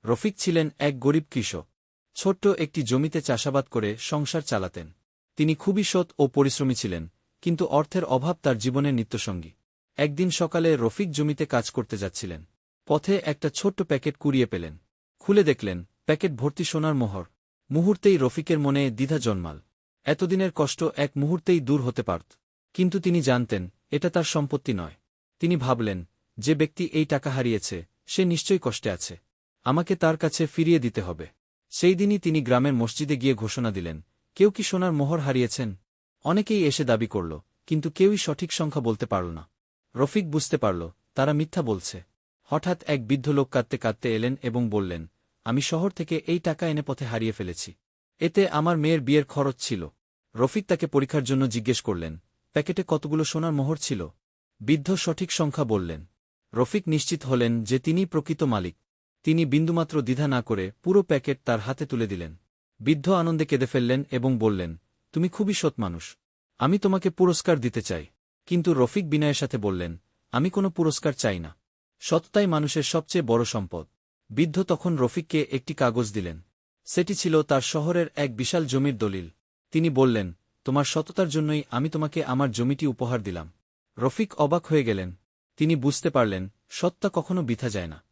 রফিক ছিলেন এক গরিব কৃষক। ছোট্ট একটি জমিতে চাষাবাদ করে সংসার চালাতেন। তিনি খুবই সৎ ও পরিশ্রমী ছিলেন, কিন্তু অর্থের অভাব তার জীবনের নিত্যসঙ্গী। একদিন সকালে রফিক জমিতে কাজ করতে যাচ্ছিলেন। পথে একটা ছোট্ট প্যাকেট কুড়িয়ে পেলেন। খুলে দেখলেন প্যাকেট ভর্তি সোনার মোহর। মুহূর্তেই রফিকের মনে দ্বিধা জন্মাল। এতদিনের কষ্ট এক মুহূর্তেই দূর হতে পারত। কিন্তু তিনি জানতেন এটা তার সম্পত্তি নয়। তিনি ভাবলেন, যে ব্যক্তি এই টাকা হারিয়েছে সে নিশ্চয়ই কষ্টে আছে। আমাকে তার কাছে ফিরিয়ে দিতে হবে। সেই দিনই তিনি গ্রামের মসজিদে গিয়ে ঘোষণা দিলেন, কেউ কি সোনার মোহর হারিয়েছেন? অনেকেই এসে দাবি করল, কিন্তু কেউই সঠিক সংখ্যা বলতে পারল না। রফিক বুঝতে পারল তারা মিথ্যা বলছে। হঠাৎ এক বৃদ্ধ লোক কাঁদতে কাঁদতে এলেন এবং বললেন, আমি শহর থেকে এই টাকা এনে পথে হারিয়ে ফেলেছি। এতে আমার মেয়ের বিয়ের খরচ ছিল। রফিক তাকে পরীক্ষার জন্য জিজ্ঞেস করলেন, প্যাকেটে কতগুলো সোনার মোহর ছিল? বৃদ্ধ সঠিক সংখ্যা বললেন। রফিক নিশ্চিত হলেন যে তিনিই প্রকৃত মালিক। তিনি বিন্দুমাত্র দ্বিধা না করে পুরো প্যাকেট তার হাতে তুলে দিলেন। বৃদ্ধ আনন্দে কেঁদে ফেললেন এবং বললেন, তুমি খুবই সৎ মানুষ। আমি তোমাকে পুরস্কার দিতে চাই। কিন্তু রফিক বিনয়ের সাথে বললেন, আমি কোনো পুরস্কার চাই না। সততাই মানুষের সবচেয়ে বড় সম্পদ। বৃদ্ধ তখন রফিককে একটি কাগজ দিলেন। সেটি ছিল তার শহরের এক বিশাল জমির দলিল। তিনি বললেন, তোমার সততার জন্যই আমি তোমাকে আমার জমিটি উপহার দিলাম। রফিক অবাক হয়ে গেলেন। তিনি বুঝতে পারলেন, সত্য কখনো বৃথা যায় না।